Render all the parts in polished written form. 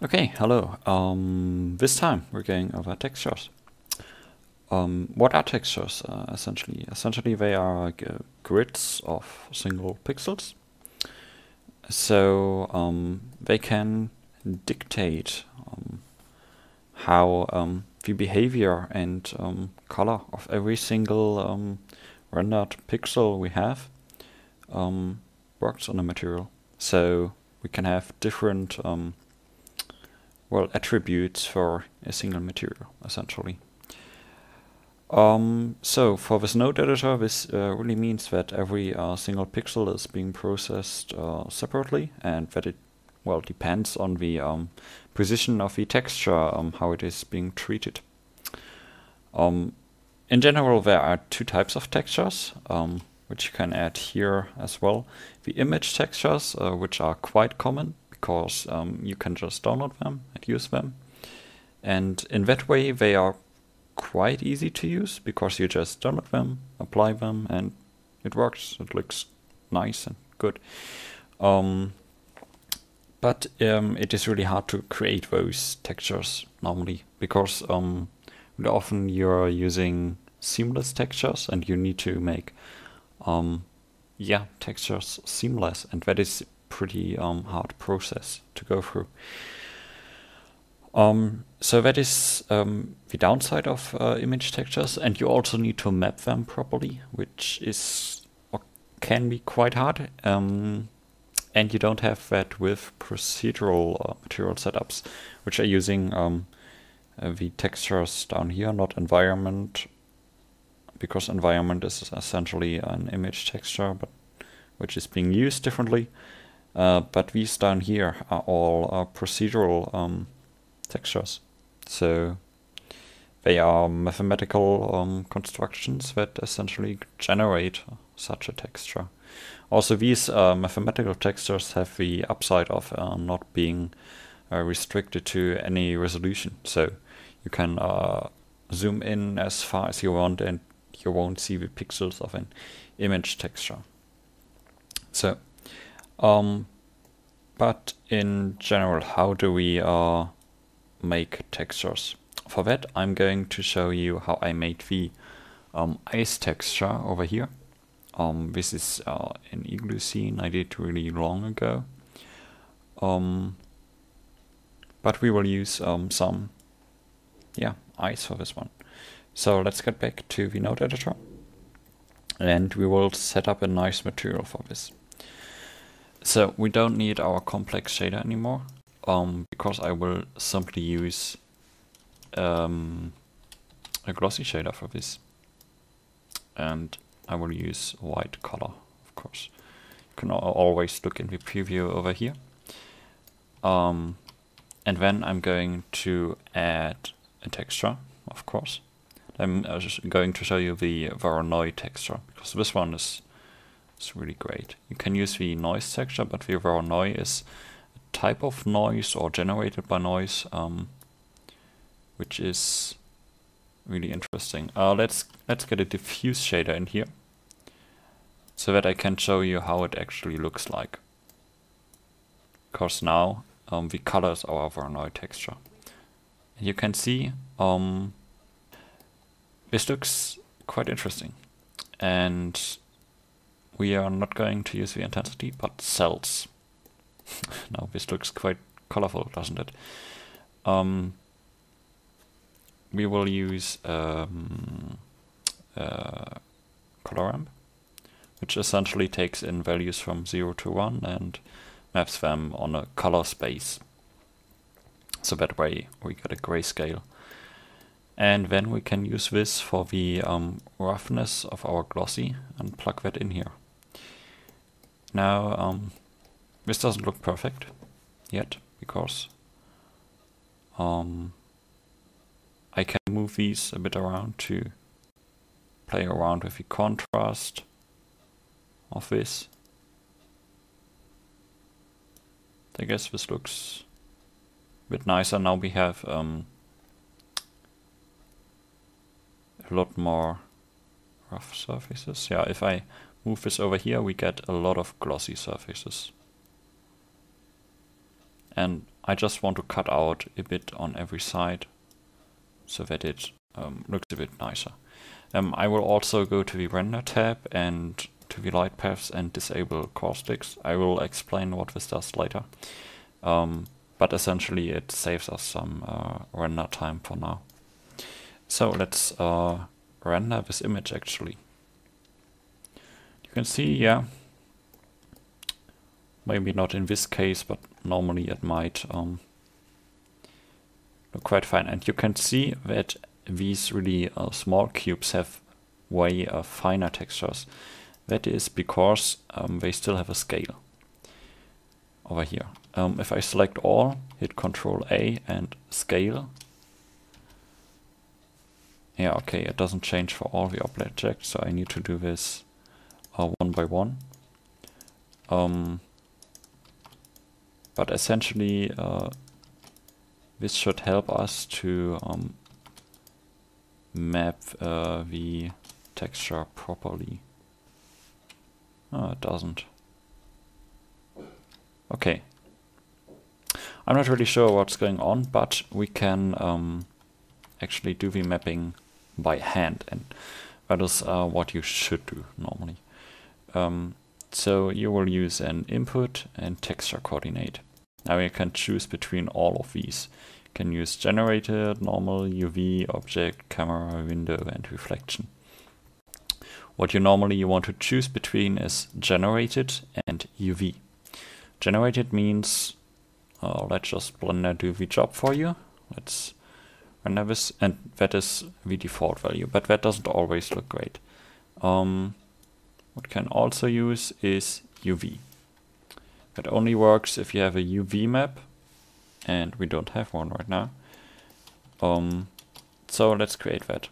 Okay, hello. This time we're going over textures. What are textures, essentially? Essentially, they are grids of single pixels. So they can dictate how the behavior and color of every single rendered pixel we have works on a material. So we can have different attributes for a single material, essentially. So for this node editor, this really means that every single pixel is being processed separately, and that it depends on the position of the texture, how it is being treated. In general, there are two types of textures, which you can add here as well. The image textures, which are quite common because you can just download them and use them. And in that way, they are quite easy to use because you just download them, apply them, and it works. It looks nice and good. But it is really hard to create those textures normally because really often you're using seamless textures and you need to make textures seamless, and that is pretty hard process to go through. So that is the downside of image textures, and you also need to map them properly, which is or can be quite hard. And you don't have that with procedural material setups, which are using the textures down here, not environment, because environment is essentially an image texture, but which is being used differently. But these down here are all procedural textures. So they are mathematical constructions that essentially generate such a texture. Also, these mathematical textures have the upside of not being restricted to any resolution. So you can zoom in as far as you want and you won't see the pixels of an image texture. So, but in general, how do we make textures? For that, I'm going to show you how I made the ice texture over here. This is an igloo scene I did really long ago. But we will use some ice for this one. So let's get back to the node editor, and we will set up a nice material for this. So we don't need our complex shader anymore, because I will simply use a glossy shader for this, and I will use white color, of course. You can always look in the preview over here. And then I'm going to add a texture, of course. I'm just going to show you the Voronoi texture, because this one is really great. You can use the noise texture, but the Voronoi is a type of noise or generated by noise, which is really interesting. Let's get a diffuse shader in here, so that I can show you how it actually looks like. Because now the colors our Voronoi texture. And you can see this looks quite interesting, and we are not going to use the intensity, but cells. Now this looks quite colorful, doesn't it? We will use ColorAmp, which essentially takes in values from 0 to 1 and maps them on a color space. So that way we get a grayscale. And then we can use this for the roughness of our glossy and plug that in here. Now, this doesn't look perfect yet, because I can move these a bit around to play around with the contrast of this. I guess this looks a bit nicer. Now we have a lot more rough surfaces. Yeah, if I move this over here, we get a lot of glossy surfaces. And I just want to cut out a bit on every side so that it looks a bit nicer. I will also go to the render tab and to the light paths and disable caustics. I will explain what this does later. But essentially it saves us some render time for now. So let's render this image actually. You can see, yeah, maybe not in this case, but normally it might look quite fine. And you can see that these really small cubes have way finer textures. That is because they still have a scale over here. If I select all, hit Ctrl A and scale. Yeah, okay, it doesn't change for all the objects, so I need to do this one by one. But essentially, this should help us to map the texture properly. Oh, it doesn't. Okay. I'm not really sure what's going on, but we can actually do the mapping by hand, and that is what you should do normally. So you will use an input and texture coordinate. Now you can choose between all of these. You can use generated, normal, UV, object, camera, window, and reflection. What you normally want to choose between is generated and UV. Generated means, let's just Blender do the job for you. Let's render this, and that is the default value, but that doesn't always look great. What you can also use is UV. That only works if you have a UV map, and we don't have one right now. So let's create that.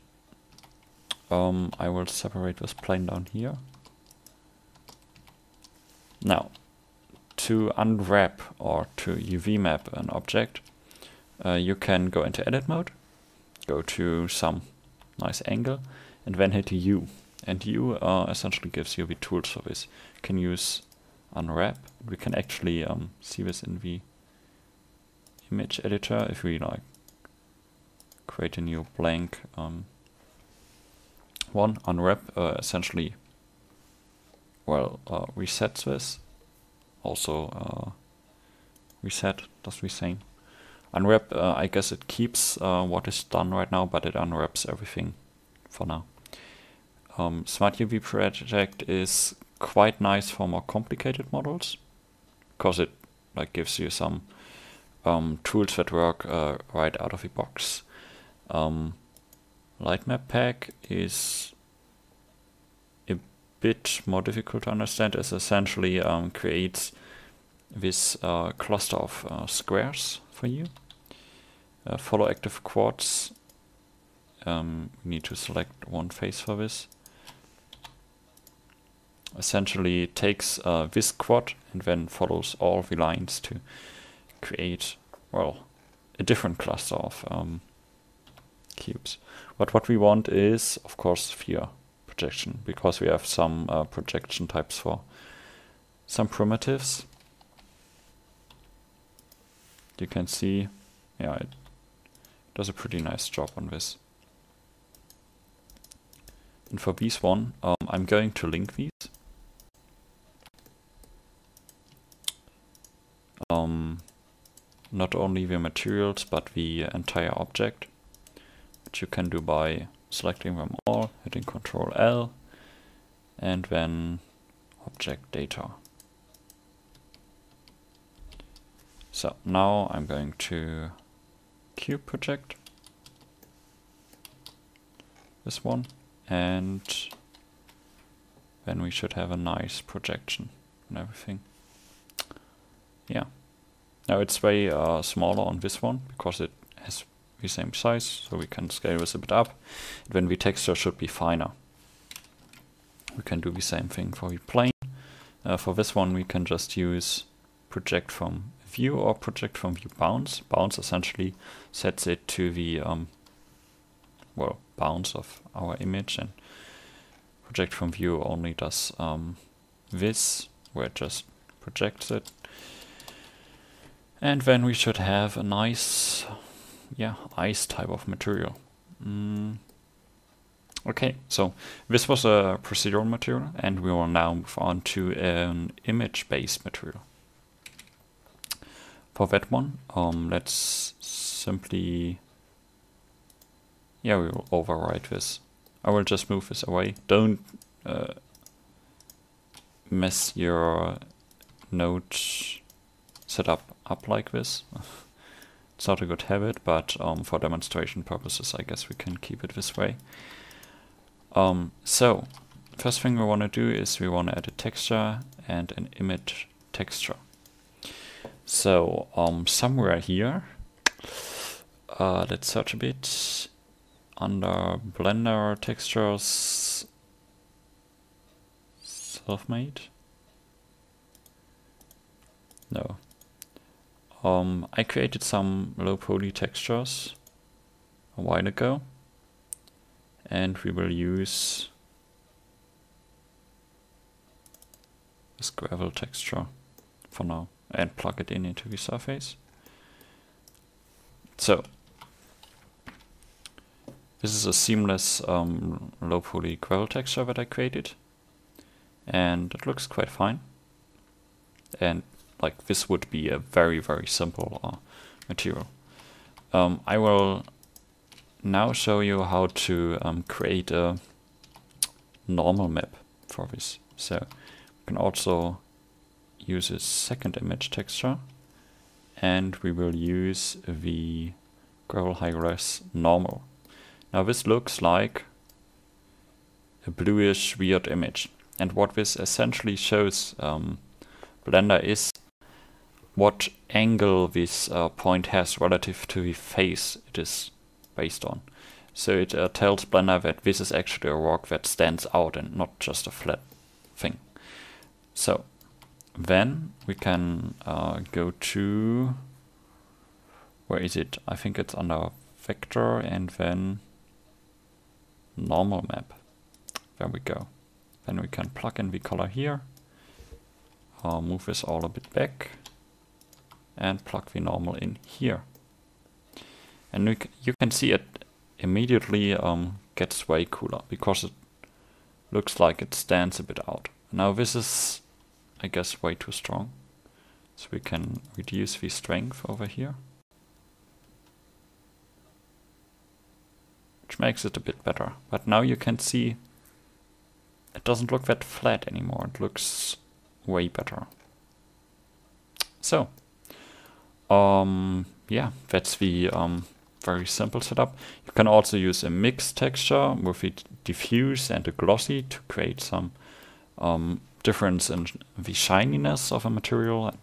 I will separate this plane down here. Now, to unwrap or to UV map an object, you can go into edit mode, go to some nice angle, and then hit U. And U essentially gives you the tools for this. You can use unwrap. We can actually see this in the image editor if we like create a new blank one. Unwrap essentially, well, resets this. Also reset does the same. Unwrap, I guess it keeps what is done right now, but it unwraps everything for now. Smart UV Project is quite nice for more complicated models, because it like gives you some tools that work right out of the box. Lightmap Pack is a bit more difficult to understand. It essentially creates this cluster of squares for you. Follow active quads. We need to select one face for this. Essentially takes this quad and then follows all the lines to create, well, a different cluster of cubes. But what we want is, of course, sphere projection, because we have some projection types for some primitives. You can see, yeah, it does a pretty nice job on this. And for these one, I'm going to link these. Not only the materials, but the entire object, which you can do by selecting them all, hitting Ctrl L, and then object data. So now I'm going to cube project this one, and then we should have a nice projection and everything. Yeah. Now it's way smaller on this one because it has the same size, so we can scale this a bit up. Then the texture should be finer. We can do the same thing for the plane. For this one we can just use project from view or project from view bounds. Bounds essentially sets it to the well, bounds of our image, and project from view only does this, where it just projects it. And then we should have a nice, ice type of material. Okay, so this was a procedural material, and we will now move on to an image-based material. For that one, let's simply, we will overwrite this. I will just move this away. Don't mess your node setup up like this. It's not a good habit, but for demonstration purposes, I guess we can keep it this way. So, first thing we want to do is we want to add a texture and an image texture. So, somewhere here, let's search a bit under Blender textures, self-made. No. I created some low poly textures a while ago, and we will use this gravel texture for now and plug it into the surface. So this is a seamless low poly gravel texture that I created, and it looks quite fine. And like this would be a very, very simple material. I will now show you how to create a normal map for this. So we can also use a second image texture, and we will use the Gravel High Res normal. Now this looks like a bluish weird image, and what this essentially shows Blender is what angle this point has relative to the face it is based on. So it tells Blender that this is actually a rock that stands out and not just a flat thing. So then we can go to, where is it? I think it's under vector and then normal map. There we go. Then we can plug in the color here, move this all a bit back, and plug the normal in here. And you can see it immediately gets way cooler because it looks like it stands a bit out. Now this is, I guess, way too strong. So we can reduce the strength over here, which makes it a bit better. But now you can see it doesn't look that flat anymore. It looks way better. So, that's the very simple setup. You can also use a mixed texture with a diffuse and a glossy to create some difference in the shininess of a material, and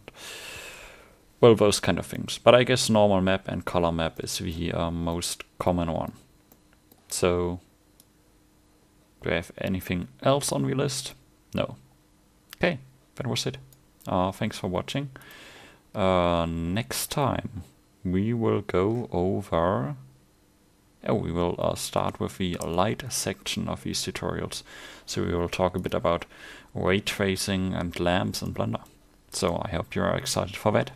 well, those kind of things. But I guess normal map and color map is the most common one. So, do I have anything else on the list? No. Okay, that was it. Thanks for watching. Next time we will go over, we will start with the light section of these tutorials. So we will talk a bit about ray tracing and lamps in Blender. So I hope you are excited for that.